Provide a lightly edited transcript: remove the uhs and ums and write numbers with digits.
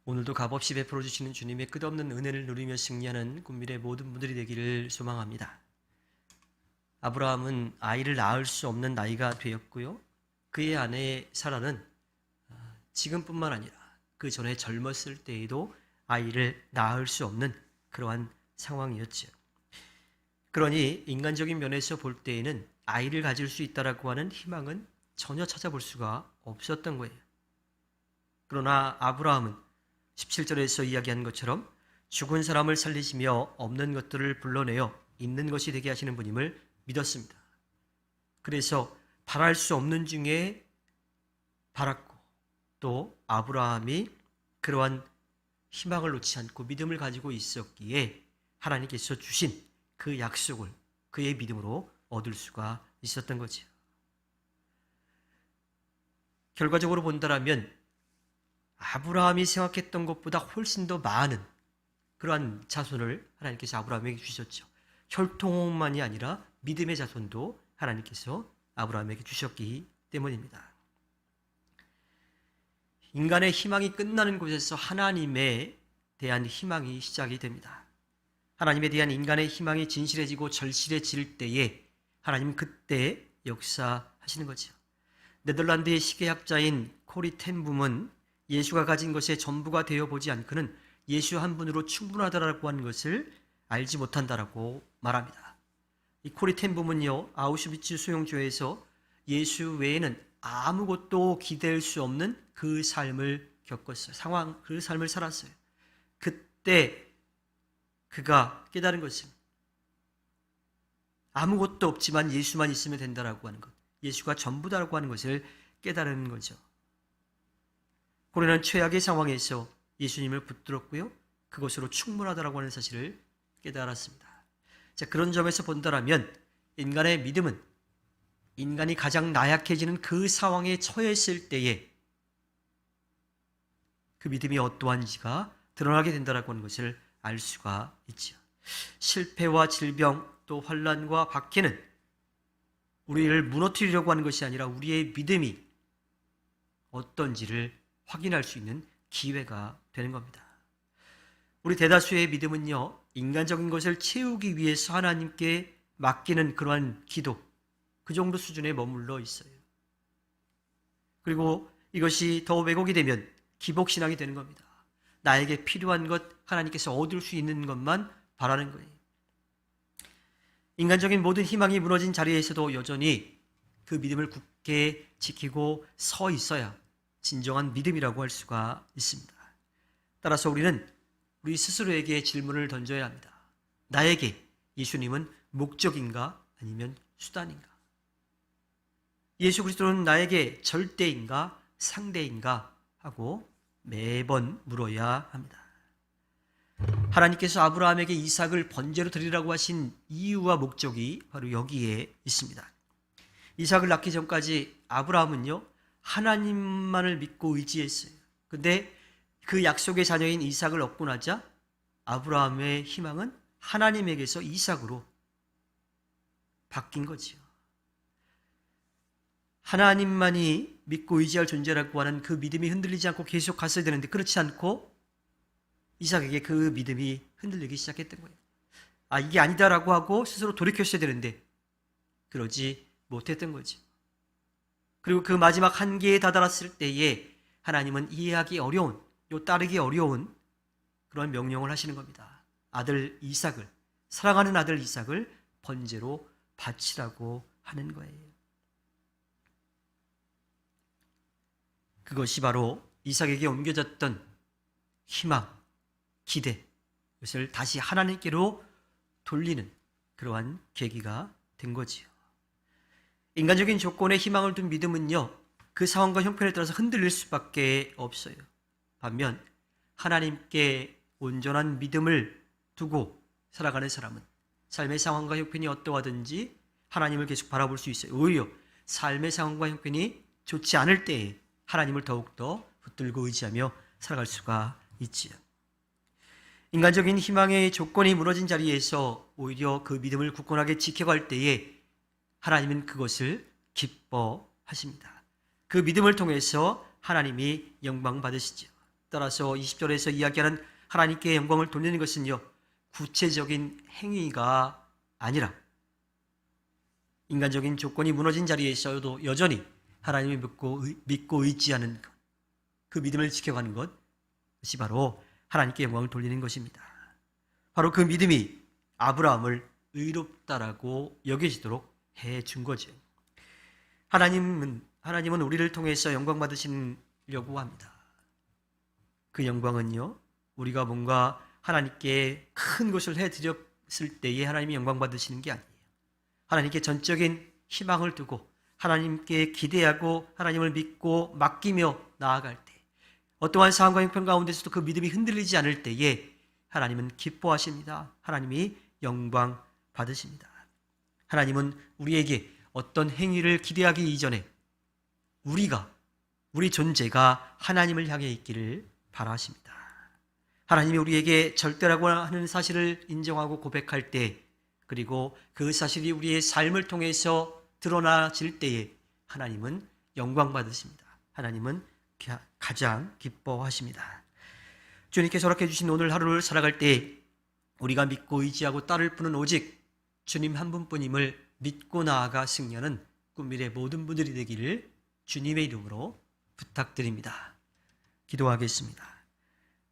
오늘도 값없이 베풀어 주시는 주님의 끝없는 은혜를 누리며 승리하는 군민의 모든 분들이 되기를 소망합니다. 아브라함은 아이를 낳을 수 없는 나이가 되었고요. 그의 아내 사라는 지금뿐만 아니라 그 전에 젊었을 때에도 아이를 낳을 수 없는 그러한 상황이었죠. 그러니 인간적인 면에서 볼 때에는 아이를 가질 수 있다라고 하는 희망은 전혀 찾아볼 수가 없었던 거예요. 그러나 아브라함은 17절에서 이야기한 것처럼 죽은 사람을 살리시며 없는 것들을 불러내어 있는 것이 되게 하시는 분임을 믿었습니다. 그래서 바랄 수 없는 중에 바랐고, 또 아브라함이 그러한 희망을 놓지 않고 믿음을 가지고 있었기에 하나님께서 주신 그 약속을 그의 믿음으로 얻을 수가 있었던 거죠. 결과적으로 본다면 아브라함이 생각했던 것보다 훨씬 더 많은 그러한 자손을 하나님께서 아브라함에게 주셨죠. 혈통만이 아니라 믿음의 자손도 하나님께서 아브라함에게 주셨기 때문입니다. 인간의 희망이 끝나는 곳에서 하나님에 대한 희망이 시작이 됩니다. 하나님에 대한 인간의 희망이 진실해지고 절실해질 때에 하나님은 그때 역사하시는 거죠. 네덜란드의 시계학자인 코리 텐 붐은 예수가 가진 것의 전부가 되어보지 않고는 예수 한 분으로 충분하다라고 하는 것을 알지 못한다라고 말합니다. 이 코리 텐 붐은요, 아우슈비츠 수용소에서 예수 외에는 아무것도 기댈 수 없는 그 삶을 겪었어요. 그 삶을 살았어요. 그때 그가 깨달은 것은 아무것도 없지만 예수만 있으면 된다라고 하는 것, 예수가 전부다라고 하는 것을 깨달은 거죠. 고려는 최악의 상황에서 예수님을 붙들었고요, 그것으로 충분하다라고 하는 사실을 깨달았습니다. 자, 그런 점에서 본다면 인간의 믿음은 인간이 가장 나약해지는 그 상황에 처했을 때에 그 믿음이 어떠한지가 드러나게 된다라고 하는 것을 알 수가 있죠. 실패와 질병 또 환난과 박해는 우리를 무너뜨리려고 하는 것이 아니라 우리의 믿음이 어떤지를 확인할 수 있는 기회가 되는 겁니다. 우리 대다수의 믿음은요, 인간적인 것을 채우기 위해서 하나님께 맡기는 그러한 기도, 그 정도 수준에 머물러 있어요. 그리고 이것이 더 왜곡이 되면 기복신앙이 되는 겁니다. 나에게 필요한 것, 하나님께서 얻을 수 있는 것만 바라는 거예요. 인간적인 모든 희망이 무너진 자리에서도 여전히 그 믿음을 굳게 지키고 서 있어야 진정한 믿음이라고 할 수가 있습니다. 따라서 우리는 우리 스스로에게 질문을 던져야 합니다. 나에게 예수님은 목적인가 아니면 수단인가? 예수 그리스도는 나에게 절대인가 상대인가 하고 매번 물어야 합니다. 하나님께서 아브라함에게 이삭을 번제로 드리라고 하신 이유와 목적이 바로 여기에 있습니다. 이삭을 낳기 전까지 아브라함은요, 하나님만을 믿고 의지했어요. 근데 그 약속의 자녀인 이삭을 얻고 나자 아브라함의 희망은 하나님에게서 이삭으로 바뀐 거지요. 하나님만이 믿고 의지할 존재라고 하는 그 믿음이 흔들리지 않고 계속 갔어야 되는데 그렇지 않고 이삭에게 그 믿음이 흔들리기 시작했던 거예요. 이게 아니다라고 하고 스스로 돌이켰어야 되는데 그러지 못했던 거죠. 그리고 그 마지막 한계에 다다랐을 때에 하나님은 이해하기 어려운, 따르기 어려운 그런 명령을 하시는 겁니다. 아들 이삭을, 사랑하는 아들 이삭을 번제로 바치라고 하는 거예요. 그것이 바로 이삭에게 옮겨졌던 희망, 기대, 그것을 다시 하나님께로 돌리는 그러한 계기가 된 거지요. 인간적인 조건에 희망을 둔 믿음은요, 그 상황과 형편에 따라서 흔들릴 수밖에 없어요. 반면 하나님께 온전한 믿음을 두고 살아가는 사람은 삶의 상황과 형편이 어떠하든지 하나님을 계속 바라볼 수 있어요. 오히려 삶의 상황과 형편이 좋지 않을 때에 하나님을 더욱더 붙들고 의지하며 살아갈 수가 있지요. 인간적인 희망의 조건이 무너진 자리에서 오히려 그 믿음을 굳건하게 지켜갈 때에 하나님은 그것을 기뻐하십니다. 그 믿음을 통해서 하나님이 영광 받으시죠. 따라서 20절에서 이야기하는 하나님께 영광을 돌리는 것은요, 구체적인 행위가 아니라 인간적인 조건이 무너진 자리에 있어도 여전히 하나님을 믿고 의지하는 것, 그 믿음을 지켜가는 것이 바로 하나님께 영광을 돌리는 것입니다. 바로 그 믿음이 아브라함을 의롭다라고 여겨지도록 해준 거죠. 하나님은 우리를 통해서 영광 받으시려고 합니다. 그 영광은요, 우리가 뭔가 하나님께 큰 것을 해드렸을 때에 하나님이 영광 받으시는 게 아니에요. 하나님께 전적인 희망을 두고 하나님께 기대하고 하나님을 믿고 맡기며 나아갈 때, 어떠한 상황과 형편 가운데서도 그 믿음이 흔들리지 않을 때에 하나님은 기뻐하십니다. 하나님이 영광 받으십니다. 하나님은 우리에게 어떤 행위를 기대하기 이전에 우리 존재가 하나님을 향해 있기를 바라십니다. 하나님이 우리에게 절대라고 하는 사실을 인정하고 고백할 때, 그리고 그 사실이 우리의 삶을 통해서 드러나질 때에 하나님은 영광 받으십니다. 하나님은 가장 기뻐하십니다. 주님께서 허락해 주신 오늘 하루를 살아갈 때 우리가 믿고 의지하고 따를 분은 오직 주님 한 분뿐임을 믿고 나아가 승리하는 꿈미래 모든 분들이 되기를 주님의 이름으로 부탁드립니다. 기도하겠습니다.